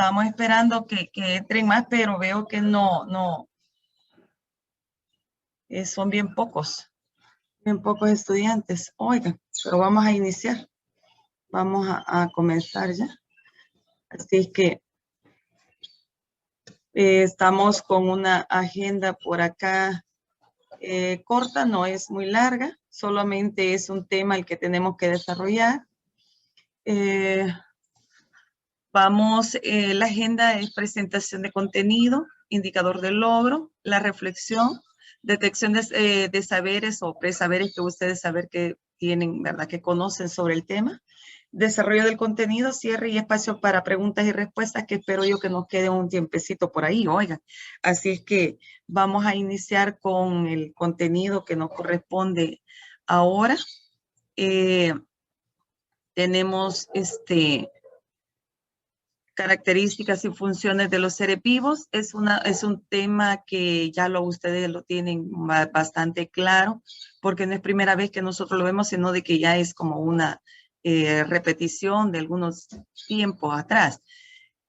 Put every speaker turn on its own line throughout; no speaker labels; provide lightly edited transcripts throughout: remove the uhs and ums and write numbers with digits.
Estábamos esperando que entren más, pero veo que no, son bien pocos estudiantes. Oigan, pero vamos a iniciar. Vamos a comenzar ya. Así es que estamos con una agenda por acá corta, no es muy larga, solamente es un tema el que tenemos que desarrollar. La agenda es presentación de contenido, indicador de logro, la reflexión, detección de saberes o presaberes que ustedes saber que tienen, ¿verdad? Que conocen sobre el tema. Desarrollo del contenido, cierre y espacio para preguntas y respuestas, que espero yo que nos quede un tiempecito por ahí, oigan. Así es que vamos a iniciar con el contenido que nos corresponde ahora. Tenemos características y funciones de los seres vivos. Es un tema que ya ustedes lo tienen bastante claro, porque no es primera vez que nosotros lo vemos, sino de que ya es como una repetición de algunos tiempos atrás.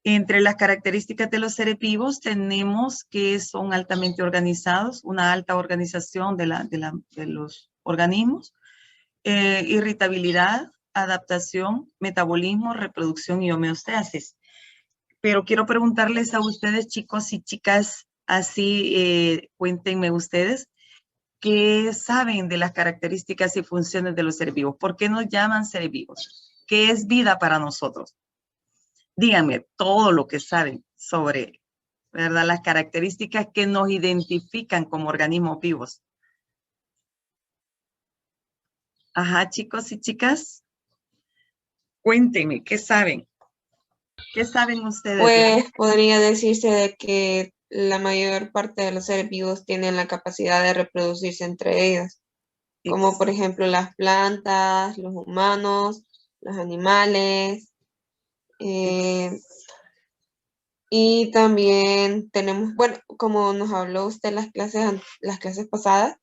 Entre las características de los seres vivos tenemos que son altamente organizados, una alta organización de los organismos, irritabilidad, adaptación, metabolismo, reproducción y homeostasis. Pero quiero preguntarles a ustedes, chicos y chicas, así cuéntenme ustedes, ¿qué saben de las características y funciones de los seres vivos? ¿Por qué nos llaman seres vivos? ¿Qué es vida para nosotros? Díganme todo lo que saben sobre, ¿verdad? Las características que nos identifican como organismos vivos. Ajá, chicos y chicas, cuéntenme, ¿qué saben? ¿Qué saben ustedes?
Pues podría decirse de que la mayor parte de los seres vivos tienen la capacidad de reproducirse entre ellos, como por ejemplo las plantas, los humanos, los animales, y también tenemos, bueno, como nos habló usted las clases pasadas,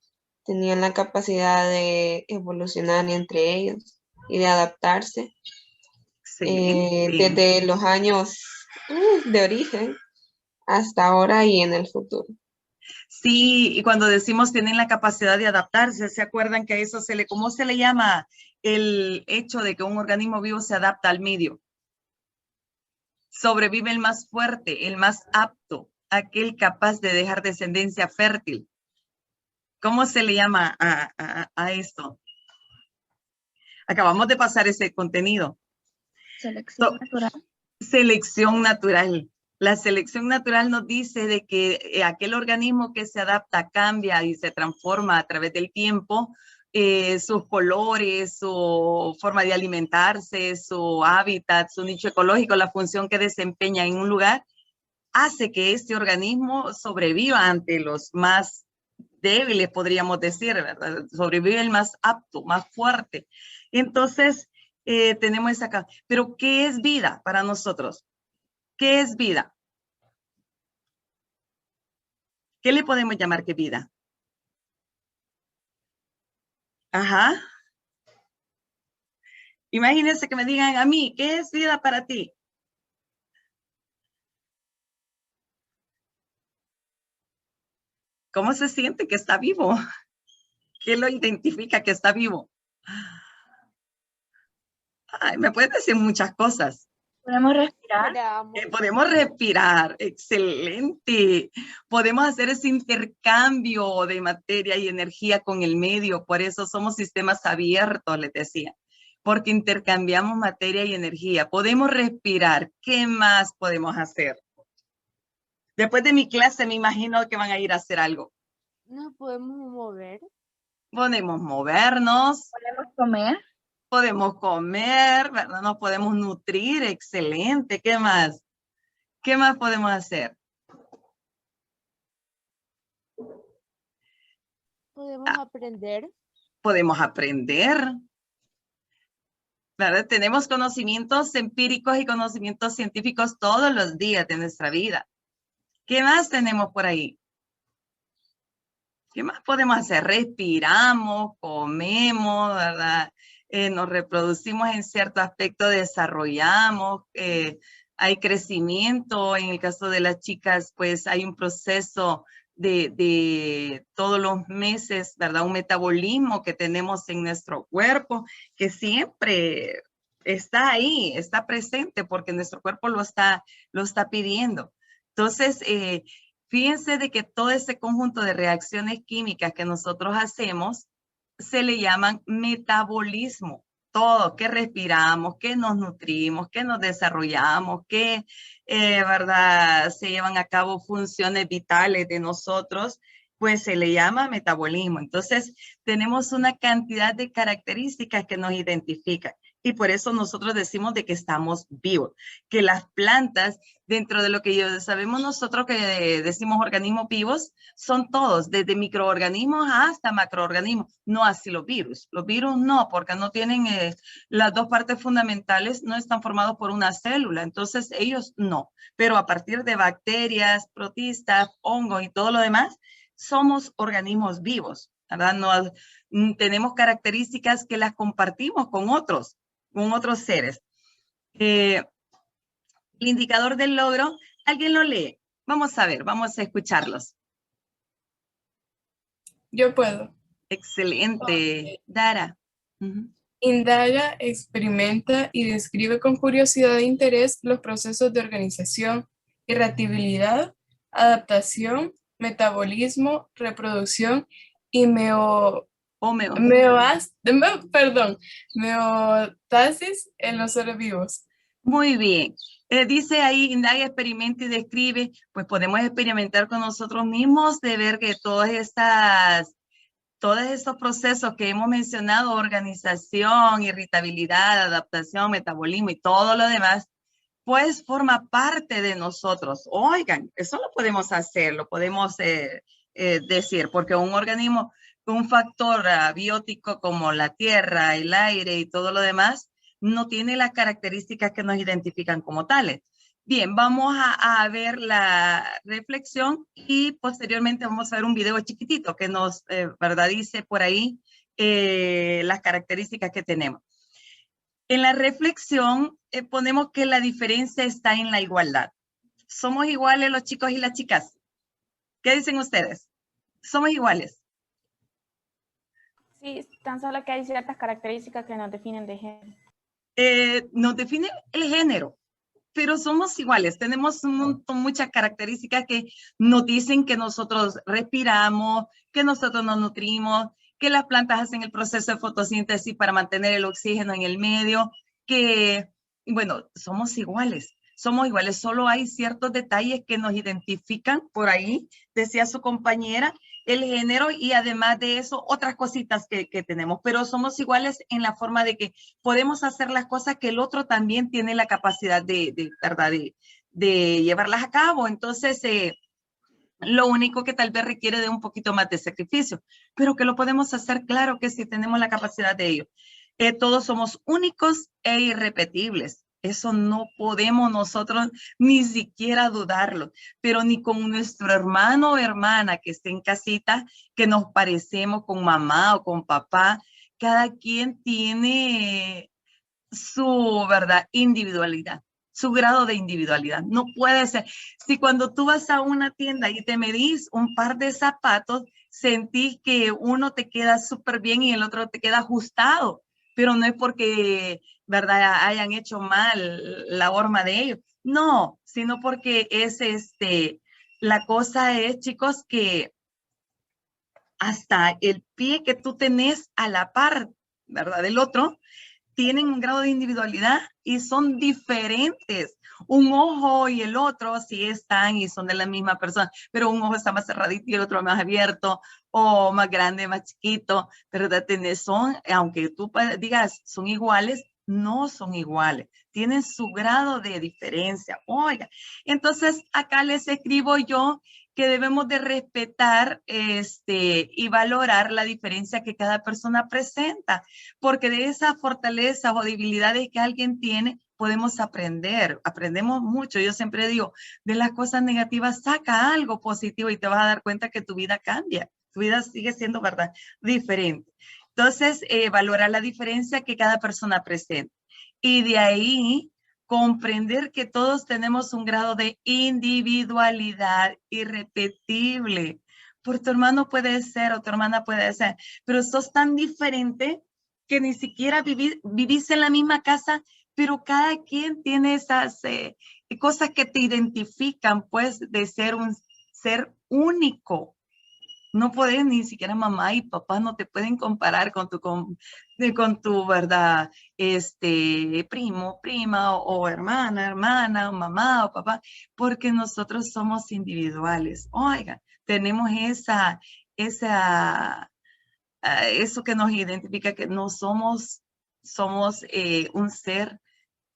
tenían la capacidad de evolucionar entre ellos y de adaptarse desde los años de origen hasta ahora y en el futuro.
Sí, y cuando decimos tienen la capacidad de adaptarse, ¿se acuerdan que a eso ¿cómo se le llama el hecho de que un organismo vivo se adapta al medio? Sobrevive el más fuerte, el más apto, aquel capaz de dejar descendencia fértil. ¿Cómo se le llama a esto? Acabamos de pasar ese contenido.
Selección natural.
Selección natural. La selección natural nos dice de que aquel organismo que se adapta, cambia y se transforma a través del tiempo, sus colores, su forma de alimentarse, su hábitat, su nicho ecológico, la función que desempeña en un lugar, hace que este organismo sobreviva ante los más débiles, podríamos decir, ¿verdad? Sobrevive el más apto, más fuerte. Entonces, tenemos esa acá. Pero, ¿qué es vida para nosotros? ¿Qué es vida? ¿Qué le podemos llamar que vida? Ajá. Imagínense que me digan a mí, ¿qué es vida para ti? ¿Cómo se siente que está vivo? ¿Qué lo identifica que está vivo? Ay, me puedes decir muchas cosas.
Podemos respirar.
Podemos respirar, excelente. Podemos hacer ese intercambio de materia y energía con el medio, por eso somos sistemas abiertos, les decía, porque intercambiamos materia y energía. Podemos respirar, ¿qué más podemos hacer? Después de mi clase me imagino que van a ir a hacer algo.
Nos podemos mover.
Podemos movernos.
Podemos comer.
Podemos comer, ¿verdad? Nos podemos nutrir, excelente. ¿Qué más? ¿Qué más podemos hacer?
Podemos aprender.
Podemos aprender. ¿Verdad? Tenemos conocimientos empíricos y conocimientos científicos todos los días de nuestra vida. ¿Qué más tenemos por ahí? ¿Qué más podemos hacer? Respiramos, comemos, ¿verdad? Nos reproducimos en cierto aspecto, desarrollamos, hay crecimiento. En el caso de las chicas, pues hay un proceso de todos los meses, ¿verdad? Un metabolismo que tenemos en nuestro cuerpo que siempre está ahí, está presente porque nuestro cuerpo lo está pidiendo. Entonces, fíjense de que todo ese conjunto de reacciones químicas que nosotros hacemos se le llaman metabolismo. Todo, que respiramos, que nos nutrimos, que nos desarrollamos, que, ¿verdad? Se llevan a cabo funciones vitales de nosotros, pues se le llama metabolismo. Entonces, tenemos una cantidad de características que nos identifican. Y por eso nosotros decimos de que estamos vivos, que las plantas, dentro de lo que sabemos nosotros que decimos organismos vivos, son todos, desde microorganismos hasta macroorganismos, no así los virus. Los virus no, porque no tienen las dos partes fundamentales, no están formados por una célula, entonces ellos no. Pero a partir de bacterias, protistas, hongos y todo lo demás, somos organismos vivos, ¿verdad? No, tenemos características que las compartimos con otros seres. El indicador del logro, ¿alguien lo lee? Vamos a ver, vamos a escucharlos.
Yo puedo.
Excelente. Dara.
Indaga, experimenta y describe con curiosidad e interés los procesos de organización, irritabilidad, adaptación, metabolismo, reproducción y meostasis en los seres vivos.
Muy bien. Dice ahí, indaga, experimenta y describe, pues podemos experimentar con nosotros mismos de ver que todos estos procesos que hemos mencionado, organización, irritabilidad, adaptación, metabolismo y todo lo demás, pues forma parte de nosotros. Oigan, eso lo podemos hacer, lo podemos decir, porque un organismo, un factor abiótico como la tierra, el aire y todo lo demás, no tiene las características que nos identifican como tales. Bien, vamos a ver la reflexión y posteriormente vamos a ver un video chiquitito que nos, ¿verdad? Dice por ahí las características que tenemos. En la reflexión ponemos que la diferencia está en la igualdad. ¿Somos iguales los chicos y las chicas? ¿Qué dicen ustedes? ¿Somos iguales?
Sí, tan solo que hay ciertas características que nos definen de género.
Nos define el género, pero somos iguales. Tenemos muchas características que nos dicen que nosotros respiramos, que nosotros nos nutrimos, que las plantas hacen el proceso de fotosíntesis para mantener el oxígeno en el medio, que, bueno, somos iguales. Somos iguales, solo hay ciertos detalles que nos identifican por ahí, decía su compañera, el género y además de eso otras cositas que tenemos, pero somos iguales en la forma de que podemos hacer las cosas que el otro también tiene la capacidad ¿verdad? de llevarlas a cabo. Entonces, lo único que tal vez requiere de un poquito más de sacrificio, pero que lo podemos hacer, claro que sí, tenemos la capacidad de ello. Todos somos únicos e irrepetibles. Eso no podemos nosotros ni siquiera dudarlo, pero ni con nuestro hermano o hermana que esté en casita, que nos parecemos con mamá o con papá. Cada quien tiene su, ¿verdad?, individualidad, su grado de individualidad. No puede ser. Si cuando tú vas a una tienda y te medís un par de zapatos, sentís que uno te queda súper bien y el otro te queda ajustado, pero no es porque, ¿verdad?, hayan hecho mal la forma de ellos. No, sino porque es la cosa es, chicos, que hasta el pie que tú tenés a la par, ¿verdad?, del otro, tienen un grado de individualidad y son diferentes. Un ojo y el otro sí están y son de la misma persona, pero un ojo está más cerradito y el otro más abierto, o más grande, más chiquito, ¿verdad? Son, aunque tú digas son iguales, no son iguales. Tienen su grado de diferencia. Oiga, entonces acá les escribo yo que debemos de respetar y valorar la diferencia que cada persona presenta, porque de esas fortalezas o debilidades que alguien tiene, podemos aprender, aprendemos mucho. Yo siempre digo, de las cosas negativas saca algo positivo y te vas a dar cuenta que tu vida cambia, tu vida sigue siendo, ¿verdad?, diferente. Entonces, valorar la diferencia que cada persona presenta. Y de ahí comprender que todos tenemos un grado de individualidad irrepetible. Por tu hermano puede ser o tu hermana puede ser, pero sos tan diferente que ni siquiera vivís en la misma casa, pero cada quien tiene esas cosas que te identifican, pues, de ser un ser único. No puedes, ni siquiera mamá y papá no te pueden comparar con tu ¿verdad? Primo, prima, o hermana, o mamá, o papá, porque nosotros somos individuales. Oiga, tenemos eso que nos identifica, que no somos un ser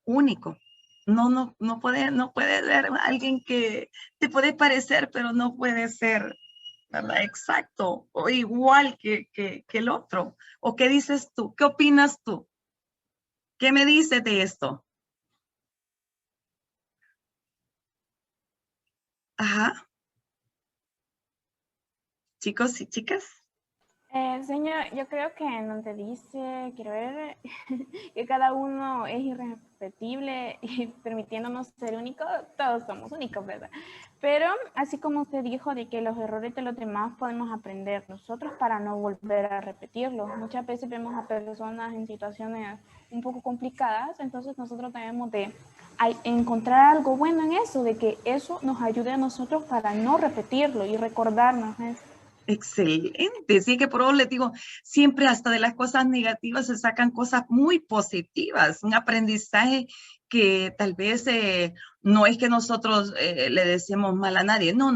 único. No puede ser alguien que te puede parecer, pero no puede ser, ¿verdad? Exacto o igual que el otro. ¿O qué dices tú? ¿Qué opinas tú? ¿Qué me dices de esto? Ajá. Chicos y chicas.
Señor, yo creo que en donde dice, quiero ver, que cada uno es irrepetible y permitiéndonos ser únicos, todos somos únicos, ¿verdad? Pero así como usted dijo de que los errores de los demás podemos aprender nosotros para no volver a repetirlos. Muchas veces vemos a personas en situaciones un poco complicadas, entonces nosotros debemos de encontrar algo bueno en eso, de que eso nos ayude a nosotros para no repetirlo y recordarnos eso.
Excelente, sí, que por eso les digo, siempre hasta de las cosas negativas se sacan cosas muy positivas, un aprendizaje que tal vez no es que nosotros le deseemos mal a nadie, no,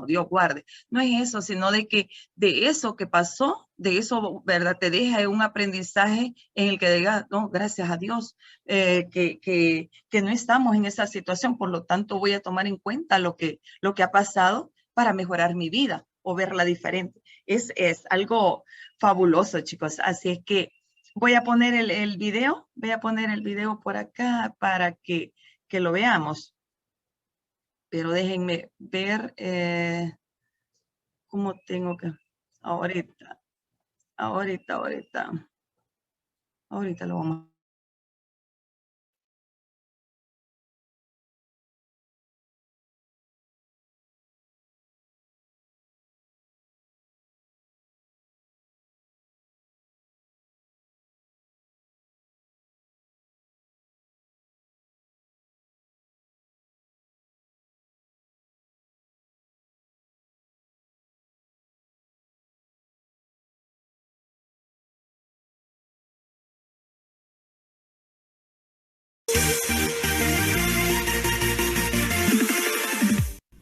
Dios guarde, no es eso, sino de que de eso que pasó, de eso, ¿verdad? Te deja un aprendizaje en el que digas, no, gracias a Dios, que no estamos en esa situación, por lo tanto voy a tomar en cuenta lo que ha pasado para mejorar mi vida o verla diferente. Es algo fabuloso, chicos. Así es que voy a poner el video. Voy a poner el video por acá para que lo veamos. Pero déjenme ver cómo tengo que... Ahorita lo vamos a...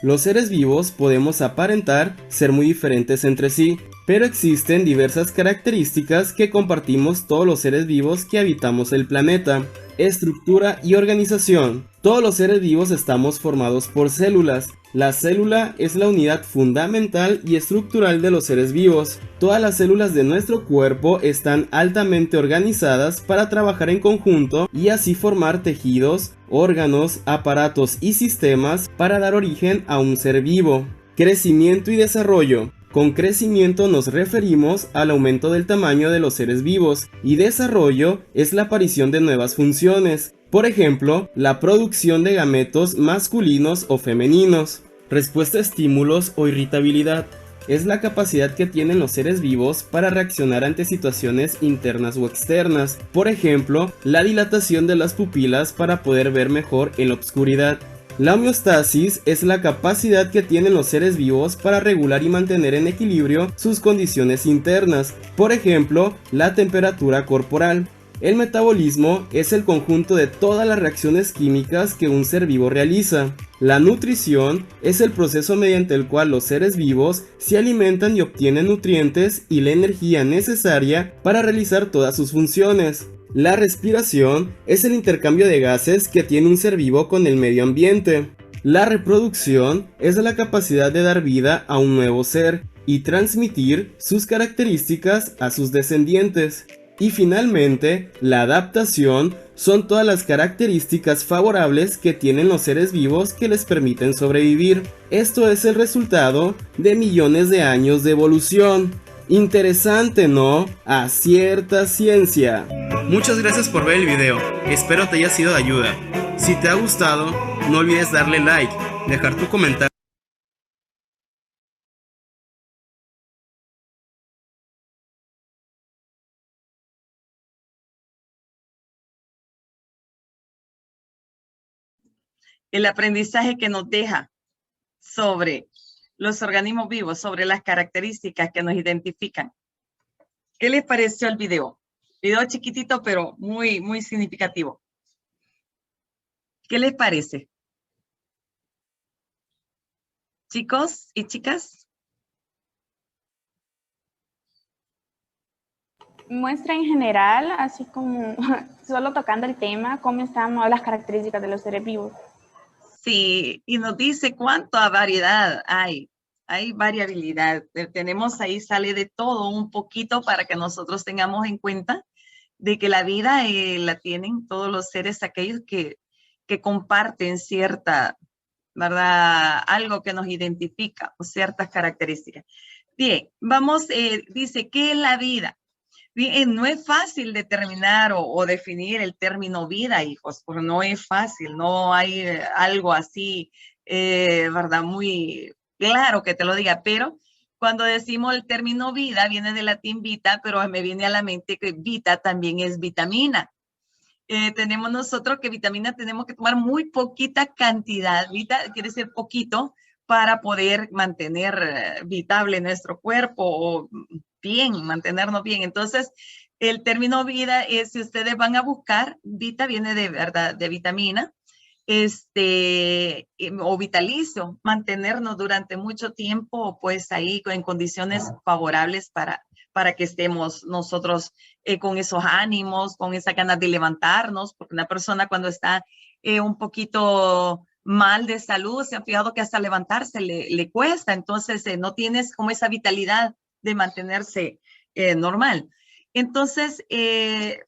Los seres vivos podemos aparentar ser muy diferentes entre sí, pero existen diversas características que compartimos todos los seres vivos que habitamos el planeta. Estructura y organización. Todos los seres vivos estamos formados por células. La célula es la unidad fundamental y estructural de los seres vivos. Todas las células de nuestro cuerpo están altamente organizadas para trabajar en conjunto y así formar tejidos, órganos, aparatos y sistemas para dar origen a un ser vivo. Crecimiento y desarrollo. Con crecimiento nos referimos al aumento del tamaño de los seres vivos y desarrollo es la aparición de nuevas funciones. Por ejemplo, la producción de gametos masculinos o femeninos. Respuesta a estímulos o irritabilidad. Es la capacidad que tienen los seres vivos para reaccionar ante situaciones internas o externas. Por ejemplo, la dilatación de las pupilas para poder ver mejor en la oscuridad. La homeostasis es la capacidad que tienen los seres vivos para regular y mantener en equilibrio sus condiciones internas. Por ejemplo, la temperatura corporal. El metabolismo es el conjunto de todas las reacciones químicas que un ser vivo realiza. La nutrición es el proceso mediante el cual los seres vivos se alimentan y obtienen nutrientes y la energía necesaria para realizar todas sus funciones. La respiración es el intercambio de gases que tiene un ser vivo con el medio ambiente. La reproducción es la capacidad de dar vida a un nuevo ser y transmitir sus características a sus descendientes. Y finalmente, la adaptación son todas las características favorables que tienen los seres vivos que les permiten sobrevivir. Esto es el resultado de millones de años de evolución. Interesante, ¿no? A cierta ciencia. Muchas gracias por ver el video, espero te haya sido de ayuda. Si te ha gustado, no olvides darle like, dejar tu comentario.
El aprendizaje que nos deja sobre los organismos vivos, sobre las características que nos identifican. ¿Qué les pareció el video? Video chiquitito, pero muy, muy significativo. ¿Qué les parece? Chicos y chicas.
Muestra en general, así como solo tocando el tema, cómo están las características de los seres vivos.
Sí, y nos dice cuánta variedad hay. Hay variabilidad. Tenemos ahí, sale de todo un poquito para que nosotros tengamos en cuenta de que la vida la tienen todos los seres, aquellos que comparten cierta, ¿verdad? Algo que nos identifica o ciertas características. Bien, vamos, dice, ¿qué es la vida? Bien, no es fácil determinar o definir el término vida, hijos, porque no es fácil, no hay algo así, ¿verdad? Muy claro que te lo diga, pero cuando decimos el término vida, viene del latín vita, pero me viene a la mente que vita también es vitamina. Tenemos nosotros que vitamina tenemos que tomar muy poquita cantidad, vita quiere decir poquito, para poder mantener vitable nuestro cuerpo o bien, mantenernos bien. Entonces, el término vida es, si ustedes van a buscar, vita viene de verdad, de vitamina, o vitalicio, mantenernos durante mucho tiempo, pues ahí en condiciones favorables para que estemos nosotros con esos ánimos, con esas ganas de levantarnos, porque una persona cuando está un poquito mal de salud, se han fijado que hasta levantarse le cuesta, entonces no tienes como esa vitalidad de mantenerse normal. Entonces,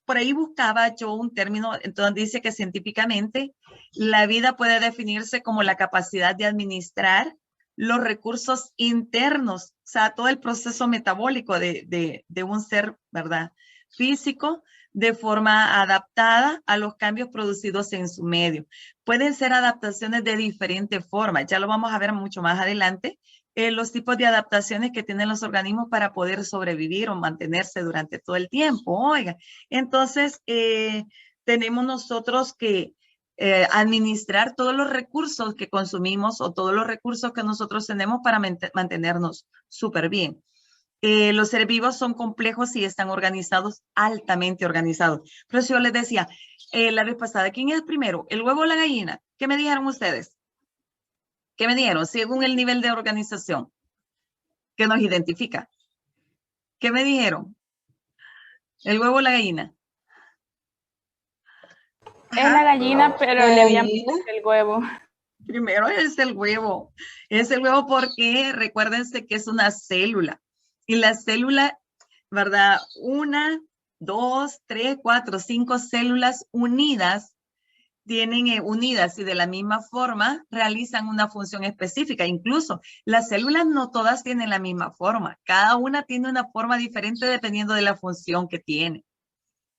por ahí buscaba yo un término, entonces dice que científicamente la vida puede definirse como la capacidad de administrar los recursos internos, o sea, todo el proceso metabólico de un ser, ¿verdad? Físico, de forma adaptada a los cambios producidos en su medio. Pueden ser adaptaciones de diferentes formas, ya lo vamos a ver mucho más adelante, los tipos de adaptaciones que tienen los organismos para poder sobrevivir o mantenerse durante todo el tiempo. Oiga, entonces tenemos nosotros que administrar todos los recursos que consumimos o todos los recursos que nosotros tenemos para mantenernos súper bien. Los seres vivos son complejos y están organizados, altamente organizados. Pero si yo les decía la vez pasada, ¿quién es primero? ¿El huevo o la gallina? ¿Qué me dijeron ustedes? ¿Qué me dijeron? Según el nivel de organización que nos identifica. ¿Qué me dijeron? ¿El huevo o la gallina?
Es la gallina, pero le habían puesto el huevo.
Primero es el huevo. Es el huevo porque recuérdense que es una célula. Y la célula, ¿verdad? 1, 2, 3, 4, 5 células unidas tienen unidas y de la misma forma realizan una función específica. Incluso las células no todas tienen la misma forma. Cada una tiene una forma diferente dependiendo de la función que tiene.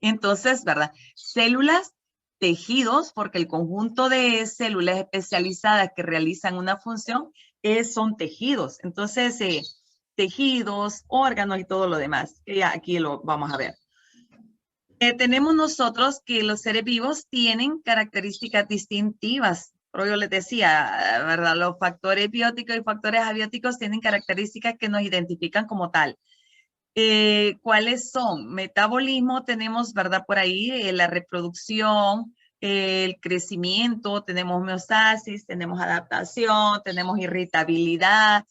Entonces, ¿verdad? Células, tejidos, porque el conjunto de células especializadas que realizan una función son tejidos. Entonces, tejidos, órganos y todo lo demás. Aquí lo vamos a ver. Tenemos nosotros que los seres vivos tienen características distintivas. Pero yo les decía, ¿verdad? Los factores bióticos y factores abióticos tienen características que nos identifican como tal. ¿Cuáles son? Metabolismo, tenemos, ¿verdad? Por ahí la reproducción, el crecimiento, tenemos homeostasis, tenemos adaptación, tenemos irritabilidad,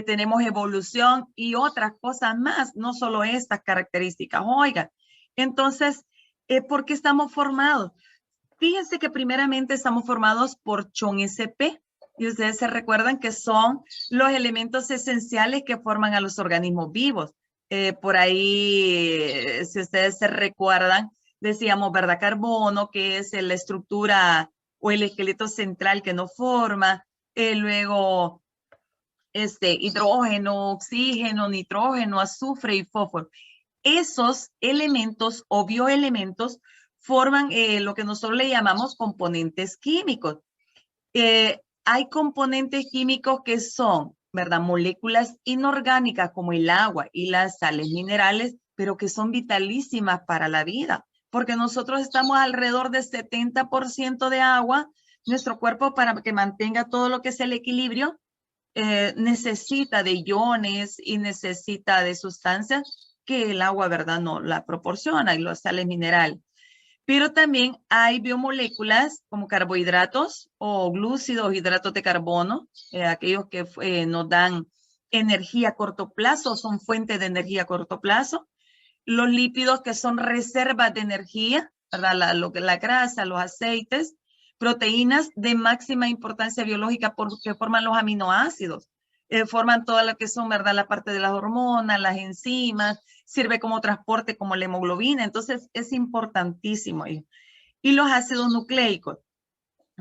tenemos evolución y otras cosas más, no solo estas características. Oiga, entonces, ¿por qué estamos formados? Fíjense que primeramente estamos formados por CHON-SP y ustedes se recuerdan que son los elementos esenciales que forman a los organismos vivos. Por ahí, si ustedes se recuerdan, decíamos, ¿verdad? Carbono, que es la estructura o el esqueleto central que nos forma. Luego, hidrógeno, oxígeno, nitrógeno, azufre y fósforo. Esos elementos o bioelementos forman lo que nosotros le llamamos componentes químicos. Hay componentes químicos que son, ¿verdad? Moléculas inorgánicas como el agua y las sales minerales, pero que son vitalísimas para la vida, porque nosotros estamos alrededor de 70% de agua. Nuestro cuerpo, para que mantenga todo lo que es el equilibrio, necesita de iones y necesita de sustancias que el agua, ¿verdad?, no la proporciona, y las sales minerales. Pero también hay biomoléculas como carbohidratos o glúcidos, hidratos de carbono, aquellos que nos dan energía a corto plazo, son fuentes de energía a corto plazo. Los lípidos, que son reservas de energía, ¿verdad? La grasa, los aceites. Proteínas de máxima importancia biológica porque forman los aminoácidos. Forman todo lo que son, ¿verdad?, la parte de las hormonas, las enzimas, sirve como transporte como la hemoglobina, entonces es importantísimo. Y los ácidos nucleicos,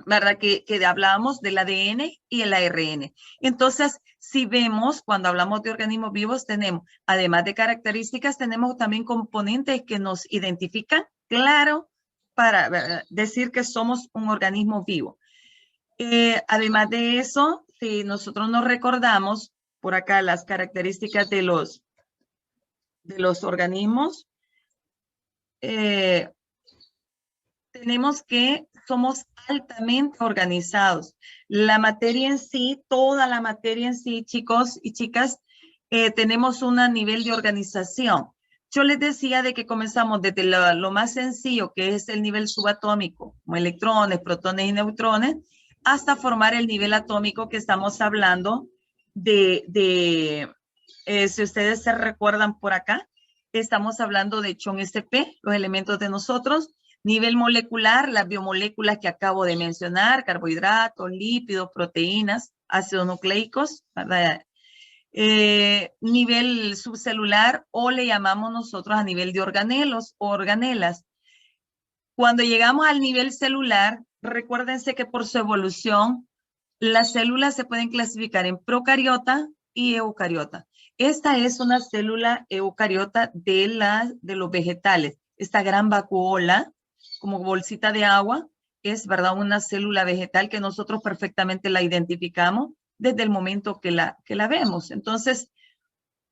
¿verdad?, que hablábamos del ADN y el ARN. Entonces, si vemos, cuando hablamos de organismos vivos, tenemos, además de características, tenemos también componentes que nos identifican, claro, para decir que somos un organismo vivo. Además de eso, si nosotros nos recordamos por acá las características de los organismos, tenemos que somos altamente organizados. La materia en sí, toda la materia en sí, chicos y chicas, tenemos un nivel de organización. Yo les decía de que comenzamos desde lo más sencillo, que es el nivel subatómico, como electrones, protones y neutrones, hasta formar el nivel atómico que estamos hablando si ustedes se recuerdan por acá, estamos hablando de CHON-SP, los elementos de nosotros. Nivel molecular, las biomoléculas que acabo de mencionar, carbohidratos, lípidos, proteínas, ácidos nucleicos, ¿verdad? Nivel subcelular, o le llamamos nosotros a nivel de organelos o organelas. Cuando llegamos al nivel celular, recuérdense que por su evolución, las células se pueden clasificar en procariota y eucariota. Esta es una célula eucariota de los vegetales. Esta gran vacuola, como bolsita de agua, es, ¿verdad?, una célula vegetal que nosotros perfectamente la identificamos desde el momento que la vemos. Entonces,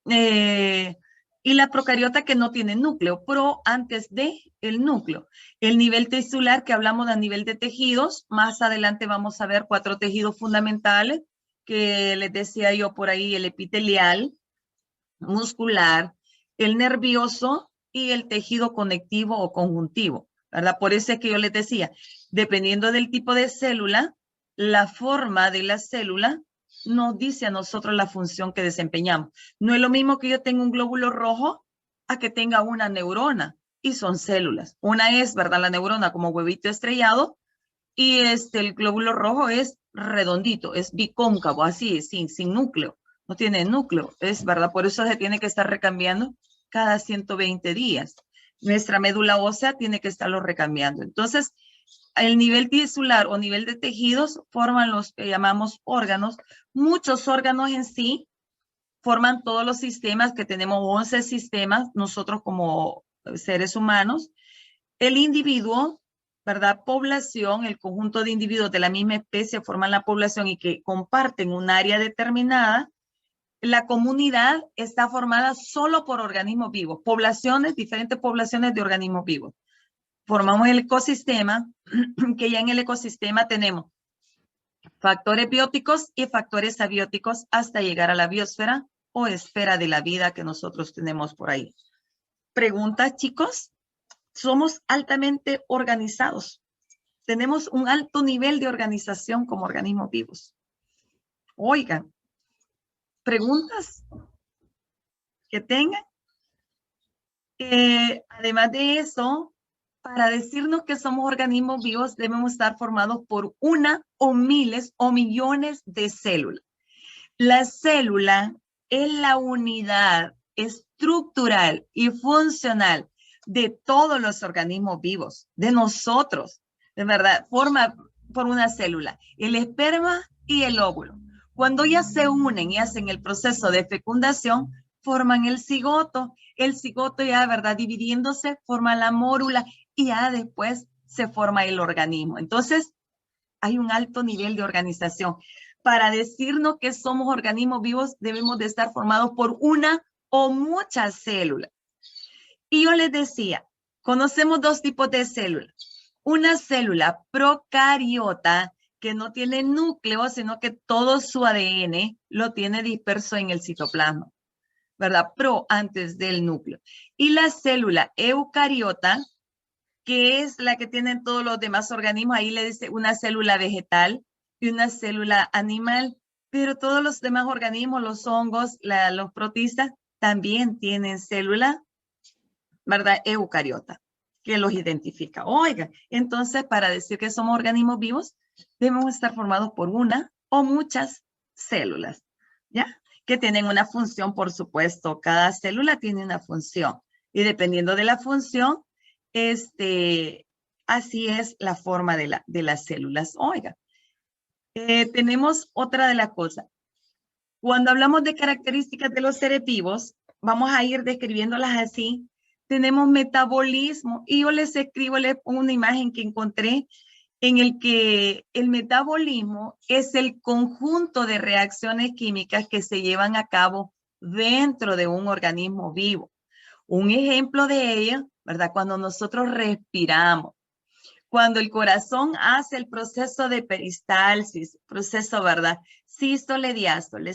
y la procariota, que no tiene núcleo, antes de el núcleo. El nivel tisular, que hablamos a nivel de tejidos, más adelante vamos a ver 4 tejidos fundamentales, que les decía yo por ahí: el epitelial, muscular, el nervioso y el tejido conectivo o conjuntivo, ¿verdad? Por eso es que yo les decía, dependiendo del tipo de célula, la forma de la célula nos dice a nosotros la función que desempeñamos. No es lo mismo que yo tenga un glóbulo rojo a que tenga una neurona, y son células. Una es, ¿verdad?, la neurona como huevito estrellado, y el glóbulo rojo es redondito, es bicóncavo, así, sin núcleo. No tiene núcleo, es verdad, por eso se tiene que estar recambiando cada 120 días. Nuestra médula ósea tiene que estarlo recambiando. Entonces, el nivel tisular o nivel de tejidos forman los que llamamos órganos. Muchos órganos en sí forman todos los sistemas, que tenemos 11 sistemas, nosotros como seres humanos. El individuo, ¿verdad?, población, el conjunto de individuos de la misma especie forman la población y que comparten un área determinada. La comunidad está formada solo por organismos vivos, poblaciones, diferentes poblaciones de organismos vivos. Formamos el ecosistema, que ya en el ecosistema tenemos factores bióticos y factores abióticos hasta llegar a la biosfera o esfera de la vida que nosotros tenemos por ahí. ¿Preguntas, chicos? Somos altamente organizados. Tenemos un alto nivel de organización como organismos vivos. Oigan, ¿preguntas que tengan? Además de eso, para decirnos que somos organismos vivos, debemos estar formados por una o miles o millones de células. La célula es la unidad estructural y funcional de todos los organismos vivos, de nosotros, de verdad, forma por una célula, el esperma y el óvulo. Cuando ya se unen y hacen el proceso de fecundación, forman el cigoto. El cigoto ya, ¿verdad? Dividiéndose, forma la mórula y ya después se forma el organismo. Entonces, hay un alto nivel de organización. Para decirnos que somos organismos vivos, debemos de estar formados por una o muchas células. Y yo les decía, conocemos dos tipos de células. Una célula procariota que no tiene núcleo, sino que todo su ADN lo tiene disperso en el citoplasma, ¿verdad? Antes del núcleo. Y la célula eucariota, que es la que tienen todos los demás organismos, ahí le dice una célula vegetal y una célula animal, pero todos los demás organismos, los hongos, los protistas, también tienen célula, ¿verdad? Eucariota, que los identifica. Oiga, entonces para decir que somos organismos vivos, debemos estar formados por una o muchas células, ¿ya? Que tienen una función, por supuesto. Cada célula tiene una función. Y dependiendo de la función, así es la forma de las células. Oiga, tenemos otra de las cosas. Cuando hablamos de características de los seres vivos, vamos a ir describiéndolas así. Tenemos metabolismo y yo les pongo una imagen que encontré en el que el metabolismo es el conjunto de reacciones químicas que se llevan a cabo dentro de un organismo vivo. Un ejemplo de ello, ¿verdad? Cuando nosotros respiramos, cuando el corazón hace el proceso de peristalsis, proceso, ¿verdad? Sístole, diástole,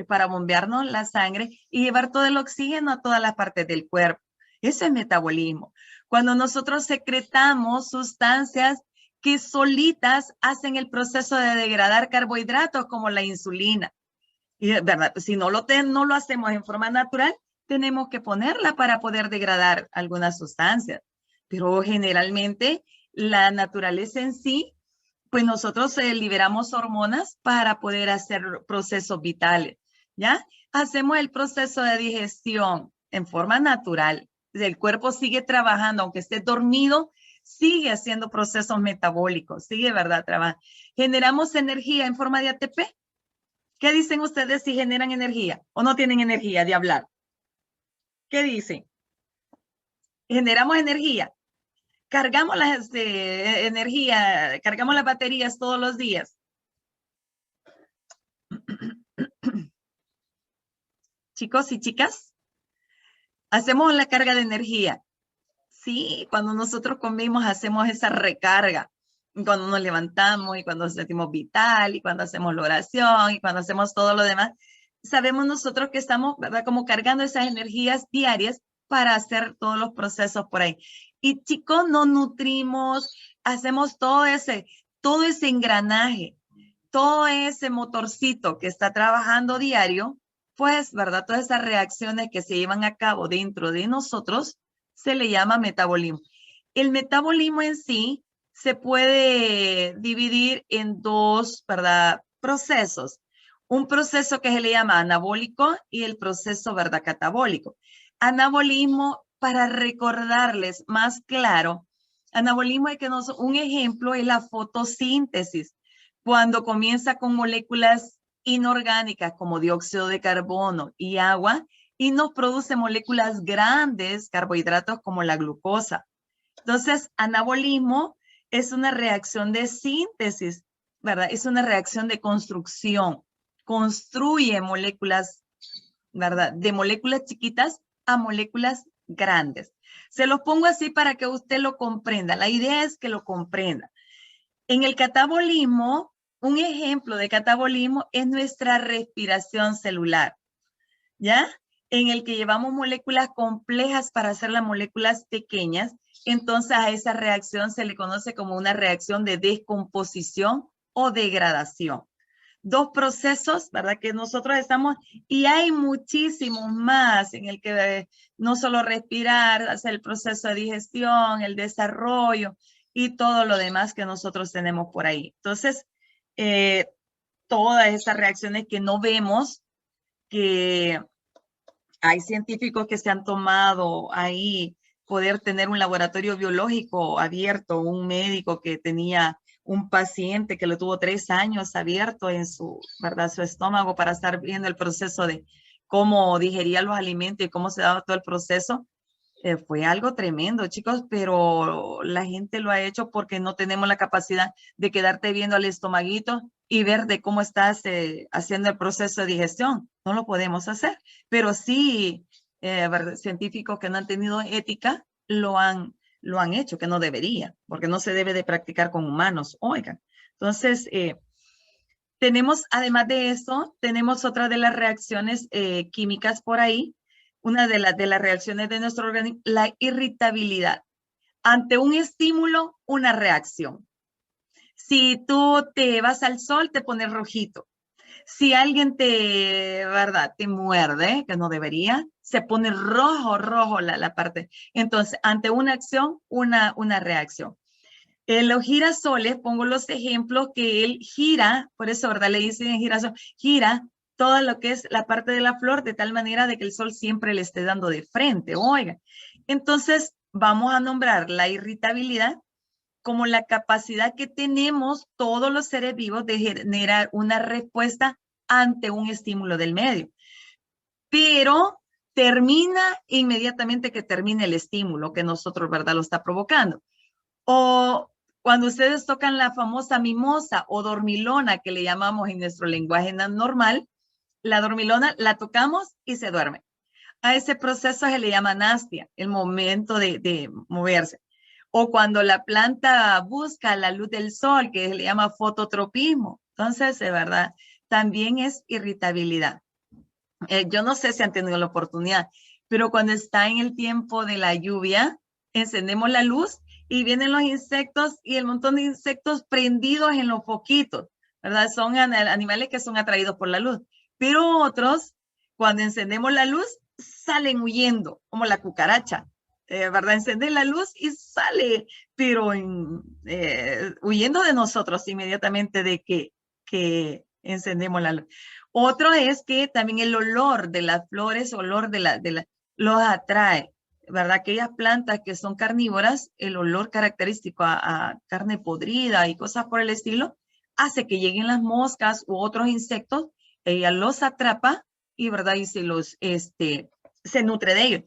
para bombearnos la sangre y llevar todo el oxígeno a todas las partes del cuerpo. Eso es metabolismo. Cuando nosotros secretamos sustancias que solitas hacen el proceso de degradar carbohidratos como la insulina. Y, ¿verdad? Si no lo hacemos en forma natural, tenemos que ponerla para poder degradar algunas sustancias. Pero generalmente la naturaleza en sí, pues nosotros liberamos hormonas para poder hacer procesos vitales, ¿ya? Hacemos el proceso de digestión en forma natural. El cuerpo sigue trabajando, aunque esté dormido, sigue haciendo procesos metabólicos, sigue, ¿verdad? Generamos energía en forma de ATP. ¿Qué dicen ustedes si generan energía o no tienen energía de hablar? ¿Qué dicen? Generamos energía. Cargamos energía, cargamos las baterías todos los días. Chicos y chicas, hacemos la carga de energía. Sí, cuando nosotros comemos hacemos esa recarga. Cuando nos levantamos y cuando nos sentimos vital y cuando hacemos la oración y cuando hacemos todo lo demás, sabemos nosotros que estamos, ¿verdad? Como cargando esas energías diarias para hacer todos los procesos por ahí. Y chicos, nos nutrimos, hacemos todo ese engranaje, todo ese motorcito que está trabajando diario, pues, ¿verdad? Todas esas reacciones que se llevan a cabo dentro de nosotros se le llama metabolismo. El metabolismo en sí se puede dividir en dos, ¿verdad? Procesos. Un proceso que se le llama anabólico y el proceso, ¿verdad? Catabólico. Anabolismo, para recordarles más claro, anabolismo es que un ejemplo es la fotosíntesis, cuando comienza con moléculas inorgánicas como dióxido de carbono y agua y nos produce moléculas grandes, carbohidratos como la glucosa. Entonces, anabolismo es una reacción de síntesis, ¿verdad? Es una reacción de construcción. Construye moléculas, ¿verdad? De moléculas chiquitas a moléculas grandes. Se los pongo así para que usted lo comprenda. La idea es que lo comprenda. En el catabolismo, un ejemplo de catabolismo es nuestra respiración celular, ¿ya? En el que llevamos moléculas complejas para hacer las moléculas pequeñas. Entonces a esa reacción se le conoce como una reacción de descomposición o degradación. Dos procesos, ¿verdad? Que nosotros estamos, y hay muchísimos más en el que no solo respirar, hacer el proceso de digestión, el desarrollo y todo lo demás que nosotros tenemos por ahí. Entonces, todas esas reacciones que no vemos, que hay científicos que se han tomado ahí, poder tener un laboratorio biológico abierto, un médico que tenía un paciente que lo tuvo 3 años abierto en su, ¿verdad? Su estómago para estar viendo el proceso de cómo digería los alimentos y cómo se daba todo el proceso. Fue algo tremendo, chicos, pero la gente lo ha hecho porque no tenemos la capacidad de quedarte viendo al estomaguito y ver de cómo estás haciendo el proceso de digestión. No lo podemos hacer, pero sí, científicos que no han tenido ética lo han hecho, que no debería, porque no se debe de practicar con humanos. Oigan, entonces, tenemos, además de eso, tenemos otra de las reacciones químicas por ahí. Una de las reacciones de nuestro organismo, la irritabilidad. Ante un estímulo, una reacción. Si tú te vas al sol, te pones rojito. Si alguien ¿verdad? Te muerde, que no debería, se pone rojo la parte. Entonces, ante una acción, una reacción. En los girasoles, pongo los ejemplos que él gira, por eso, ¿verdad? Le dicen girasol, gira todo lo que es la parte de la flor de tal manera de que el sol siempre le esté dando de frente. Oiga, entonces vamos a nombrar la irritabilidad como la capacidad que tenemos todos los seres vivos de generar una respuesta ante un estímulo del medio. Pero termina inmediatamente que termine el estímulo que nosotros, ¿verdad? Lo está provocando. O cuando ustedes tocan la famosa mimosa o dormilona que le llamamos en nuestro lenguaje normal, la dormilona la tocamos y se duerme. A ese proceso se le llama anastia, el momento de moverse. O cuando la planta busca la luz del sol, que se le llama fototropismo. Entonces, de verdad, también es irritabilidad. Yo no sé si han tenido la oportunidad, pero cuando está en el tiempo de la lluvia, encendemos la luz y vienen los insectos y el montón de insectos prendidos en los foquitos, ¿verdad? Son animales que son atraídos por la luz. Pero otros, cuando encendemos la luz, salen huyendo, como la cucaracha, ¿verdad? Encender la luz y sale, pero huyendo de nosotros inmediatamente de que encendemos la luz. Otro es que también el olor de las flores, los atrae, ¿verdad? Aquellas plantas que son carnívoras, el olor característico a carne podrida y cosas por el estilo, hace que lleguen las moscas u otros insectos, ella los atrapa y, ¿verdad? Y se nutre de ellos.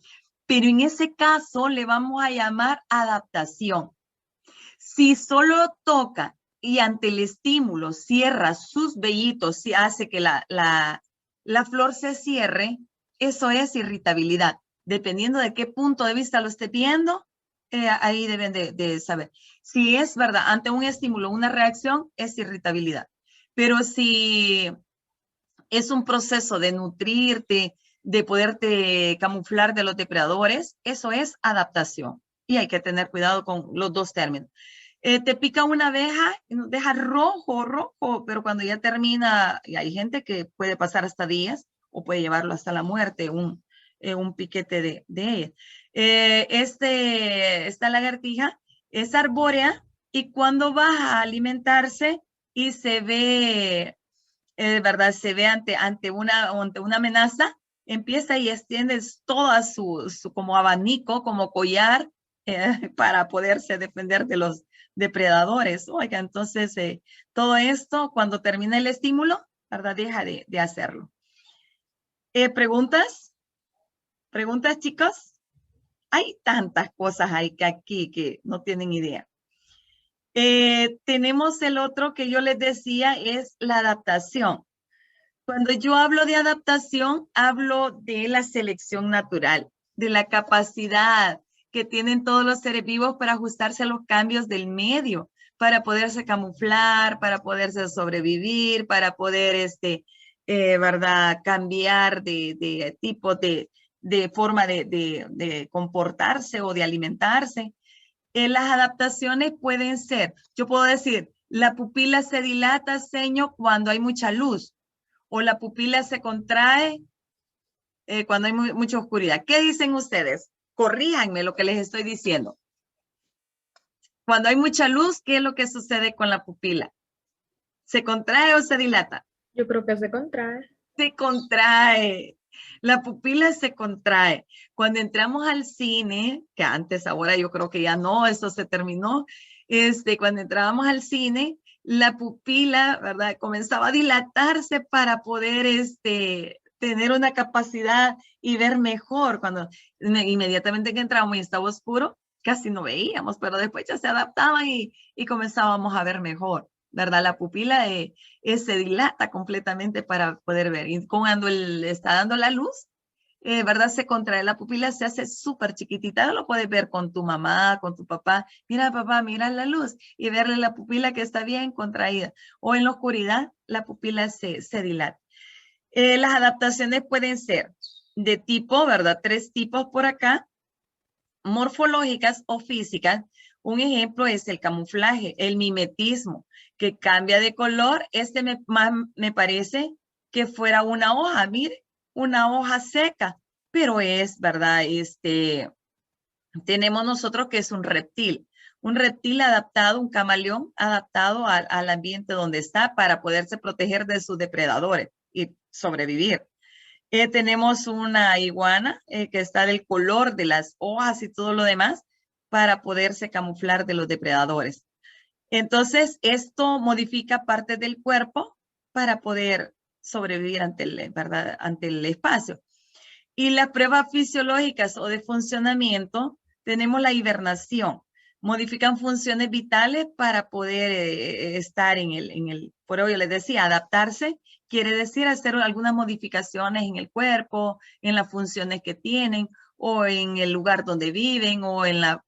Pero en ese caso le vamos a llamar adaptación. Si solo toca y ante el estímulo cierra sus vellitos, si hace que la flor se cierre, eso es irritabilidad. Dependiendo de qué punto de vista lo esté viendo, ahí deben de saber. Si es verdad, ante un estímulo, una reacción, es irritabilidad. Pero si es un proceso de nutrirte, de poderte camuflar de los depredadores, eso es adaptación. Y hay que tener cuidado con los dos términos. Te pica una abeja y nos deja rojo, pero cuando ya termina, y hay gente que puede pasar hasta días o puede llevarlo hasta la muerte, un piquete de ella. Esta lagartija es arbórea y cuando va a alimentarse y se ve, ¿verdad? Se ve ante una amenaza, empieza y extiende toda su como abanico, como collar, para poderse defender de los depredadores. Oiga, entonces todo esto, cuando termina el estímulo, ¿verdad? Deja de hacerlo. ¿Preguntas? ¿Preguntas, chicos? Hay tantas cosas aquí que no tienen idea. Tenemos el otro que yo les decía, es la adaptación. Cuando yo hablo de adaptación, hablo de la selección natural, de la capacidad que tienen todos los seres vivos para ajustarse a los cambios del medio, para poderse camuflar, para poderse sobrevivir, para poder, ¿verdad? Cambiar de tipo de forma de comportarse o de alimentarse. Las adaptaciones pueden ser, yo puedo decir, la pupila se dilata, ceño, cuando hay mucha luz, o la pupila se contrae cuando hay mucha oscuridad. ¿Qué dicen ustedes? Corríjanme lo que les estoy diciendo. Cuando hay mucha luz, ¿qué es lo que sucede con la pupila? ¿Se contrae o se dilata?
Yo creo que se contrae.
Se contrae. La pupila se contrae. Cuando entramos al cine, que antes, ahora yo creo que ya no, eso se terminó. Cuando entrábamos al cine, la pupila, ¿verdad? Comenzaba a dilatarse para poder tener una capacidad y ver mejor. Cuando inmediatamente que entramos y estaba oscuro, casi no veíamos, pero después ya se adaptaban y comenzábamos a ver mejor, ¿verdad? La pupila se dilata completamente para poder ver. Y cuando está dando la luz, ¿verdad? Se contrae la pupila, se hace súper chiquitita. Lo puedes ver con tu mamá, con tu papá. Mira, papá, mira la luz y verle la pupila que está bien contraída. O en la oscuridad, la pupila se dilata. Las adaptaciones pueden ser de tipo, ¿verdad? 3 tipos por acá, morfológicas o físicas. Un ejemplo es el camuflaje, el mimetismo, que cambia de color. Me parece que fuera una hoja, mire, una hoja seca, pero es, ¿verdad? Tenemos nosotros que es un reptil adaptado, un camaleón adaptado al ambiente donde está para poderse proteger de sus depredadores y sobrevivir. Tenemos una iguana que está del color de las hojas y todo lo demás para poderse camuflar de los depredadores. Entonces, esto modifica partes del cuerpo para poder sobrevivir ante el espacio. Y las pruebas fisiológicas o de funcionamiento, tenemos la hibernación. Modifican funciones vitales para poder estar por hoy les decía, adaptarse quiere decir hacer algunas modificaciones en el cuerpo, en las funciones que tienen, o en el lugar donde viven, o en la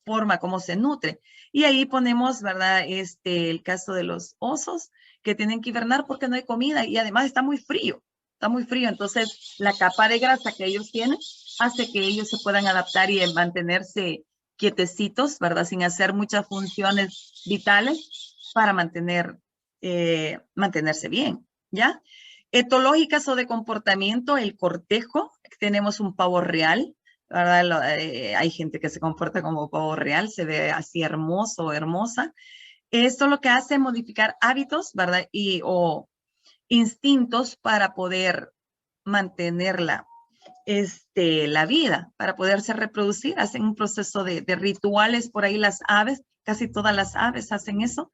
forma como se nutre. Y ahí ponemos, ¿verdad? El caso de los osos que tienen que hibernar porque no hay comida y además está muy frío. Está muy frío, entonces la capa de grasa que ellos tienen hace que ellos se puedan adaptar y mantenerse quietecitos, ¿verdad? Sin hacer muchas funciones vitales para mantenerse bien, ¿ya? Etológicas o de comportamiento, el cortejo, tenemos un pavo real, ¿verdad? Hay gente que se comporta como pavo real, se ve así hermoso o hermosa. Esto lo que hace es modificar hábitos, ¿verdad? O instintos para poder mantener la vida, para poderse reproducir. Hacen un proceso de rituales por ahí las aves, casi todas las aves hacen eso.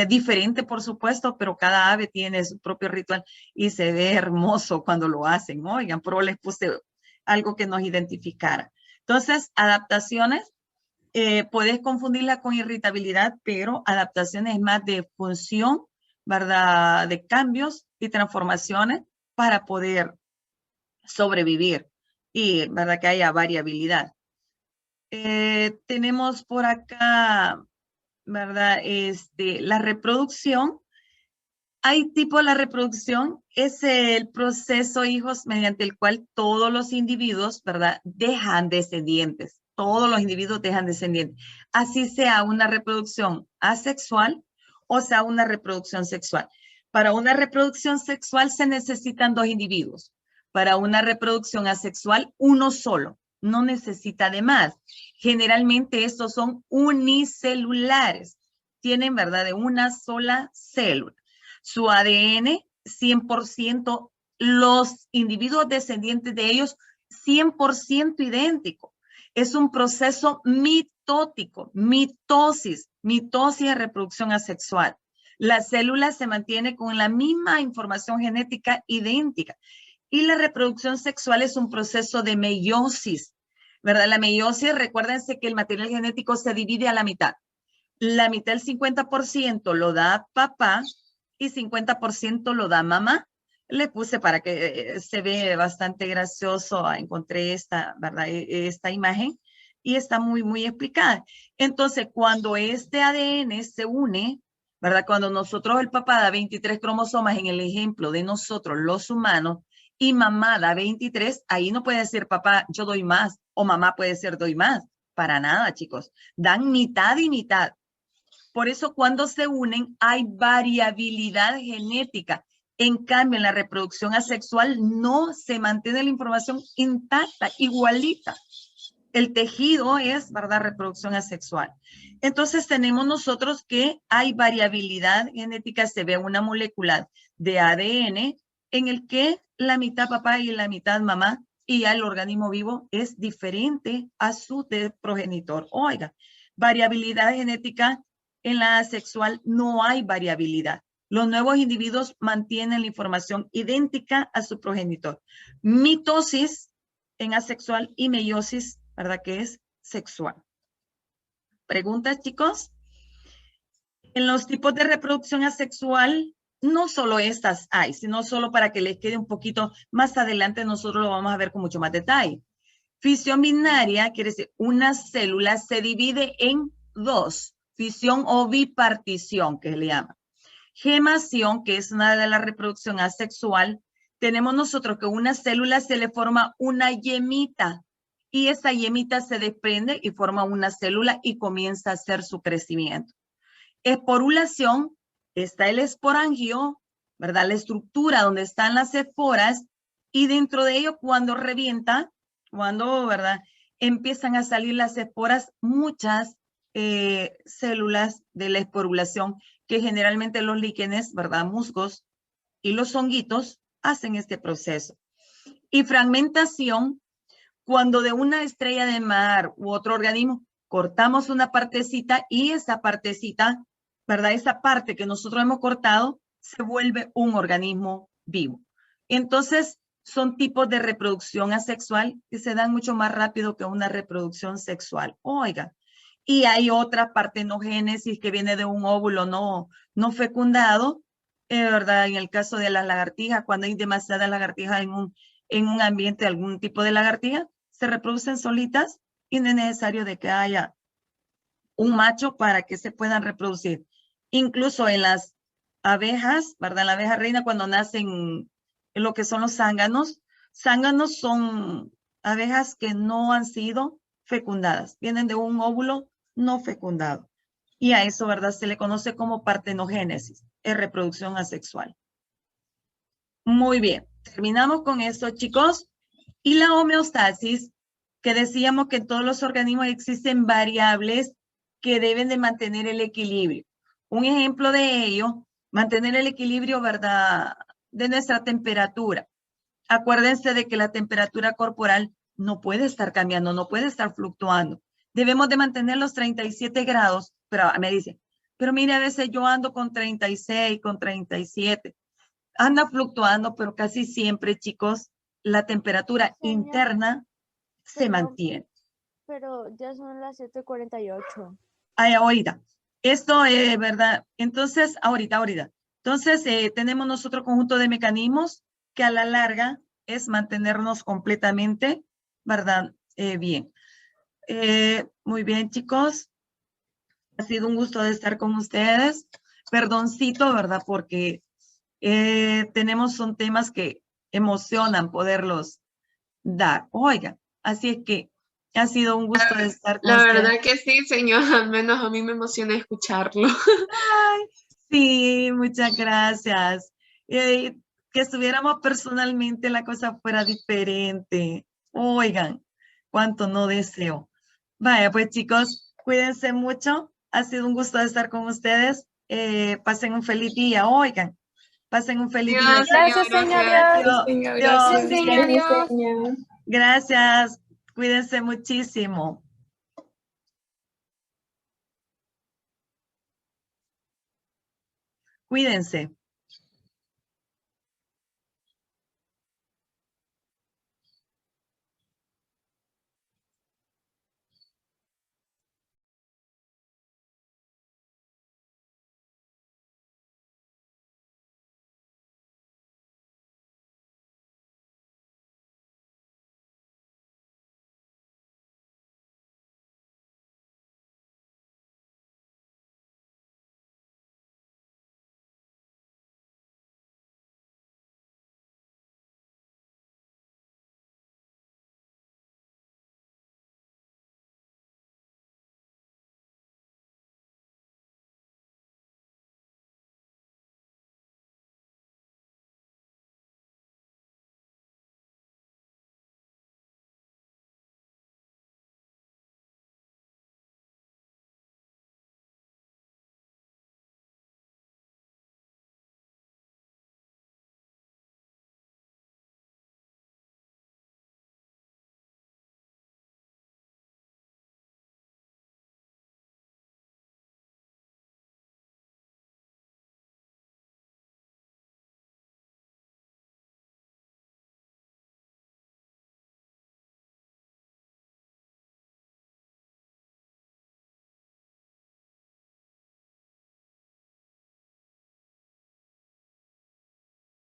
Diferente, por supuesto, pero cada ave tiene su propio ritual y se ve hermoso cuando lo hacen. Oigan, pero les puse algo que nos identificara. Entonces, adaptaciones, puedes confundirla con irritabilidad, pero adaptaciones es más de función, ¿verdad? De cambios y transformaciones para poder sobrevivir y, ¿verdad? Que haya variabilidad. Tenemos por acá, ¿verdad? La reproducción. Hay tipo de la reproducción, es el proceso, hijos, mediante el cual todos los individuos, ¿verdad? Dejan descendientes. Todos los individuos dejan descendientes. Así sea una reproducción asexual o sea una reproducción sexual. Para una reproducción sexual se necesitan 2 individuos. Para una reproducción asexual, uno solo. No necesita de más. Generalmente estos son unicelulares. Tienen, ¿verdad? De una sola célula. Su ADN, 100%, los individuos descendientes de ellos, 100% idéntico. Es un proceso mitótico, mitosis de reproducción asexual. La célula se mantiene con la misma información genética idéntica. Y la reproducción sexual es un proceso de meiosis, ¿verdad? La meiosis, recuérdense que el material genético se divide a la mitad. La mitad, el 50%, lo da papá y 50% lo da mamá. Le puse para que se ve bastante gracioso, encontré ¿verdad? Esta imagen y está muy, muy explicada. Entonces, cuando este ADN se une, ¿verdad? Cuando nosotros, el papá da 23 cromosomas en el ejemplo de nosotros, los humanos, y mamá da 23, ahí no puede decir papá, yo doy más, o mamá puede decir doy más. Para nada, chicos. Dan mitad y mitad. Por eso cuando se unen hay variabilidad genética. En cambio, en la reproducción asexual no se mantiene la información intacta, igualita. El tejido es, ¿verdad? Reproducción asexual. Entonces tenemos nosotros que hay variabilidad genética, se ve una molécula de ADN en el que la mitad papá y la mitad mamá y ya el organismo vivo es diferente a su progenitor. Oiga, variabilidad genética. En la asexual no hay variabilidad. Los nuevos individuos mantienen la información idéntica a su progenitor. Mitosis en asexual y meiosis, ¿verdad? Que es sexual. ¿Preguntas, chicos? En los tipos de reproducción asexual, no solo estas hay, sino solo para que les quede un poquito más adelante, nosotros lo vamos a ver con mucho más detalle. Fisión binaria quiere decir una célula se divide en dos, fisión o bipartición, que se le llama. Gemación, que es una de la reproducción asexual, tenemos nosotros que una célula se le forma una yemita y esa yemita se desprende y forma una célula y comienza a hacer su crecimiento. Esporulación, está el esporangio, ¿verdad? La estructura donde están las esporas y dentro de ello cuando revienta, cuando, ¿verdad? Empiezan a salir las esporas, muchas células de la esporulación que generalmente los líquenes, ¿verdad? Musgos y los honguitos hacen este proceso. Y fragmentación, cuando de una estrella de mar u otro organismo cortamos una partecita y esa partecita, ¿verdad? Esa parte que nosotros hemos cortado se vuelve un organismo vivo. Entonces, son tipos de reproducción asexual que se dan mucho más rápido que una reproducción sexual. Oiga, y hay otra partenogénesis que viene de un óvulo no fecundado, ¿verdad? En el caso de las lagartijas, cuando hay demasiadas lagartijas en un ambiente, algún tipo de lagartija, se reproducen solitas y no es necesario de que haya un macho para que se puedan reproducir. Incluso en las abejas, ¿verdad? La abeja reina cuando nacen en lo que son los zánganos son abejas que no han sido fecundadas, vienen de un óvulo no fecundado. Y a eso, ¿verdad? Se le conoce como partenogénesis, es reproducción asexual. Muy bien, terminamos con esto, chicos. Y la homeostasis, que decíamos que en todos los organismos existen variables que deben de mantener el equilibrio. Un ejemplo de ello, mantener el equilibrio, ¿verdad? De nuestra temperatura. Acuérdense de que la temperatura corporal no puede estar cambiando, no puede estar fluctuando. Debemos de mantener los 37 grados, pero me dice, pero mire, a veces yo ando con 36, con 37. Anda fluctuando, pero casi siempre, chicos, la temperatura interna se mantiene.
Pero ya son las 7:48.
Ay, ahorita. Esto es verdad. Entonces, ahorita. Entonces, tenemos nosotros conjunto de mecanismos que a la larga es mantenernos completamente, ¿verdad? Bien. Muy bien, chicos. Ha sido un gusto de estar con ustedes. Perdoncito, ¿verdad? Porque son temas que emocionan poderlos dar. Oiga, así es que ha sido un gusto de estar con
La
ustedes.
verdad que sí, señor, al menos a mí me emociona escucharlo.
Ay, sí, muchas gracias. Que estuviéramos personalmente, la cosa fuera diferente. Oigan, cuánto no deseo. Vaya, pues chicos, cuídense mucho. Ha sido un gusto estar con ustedes. Pasen un feliz día. Oigan, pasen un feliz día.
Gracias, señor.
Dios,
Señor.
gracias. Cuídense muchísimo. Cuídense.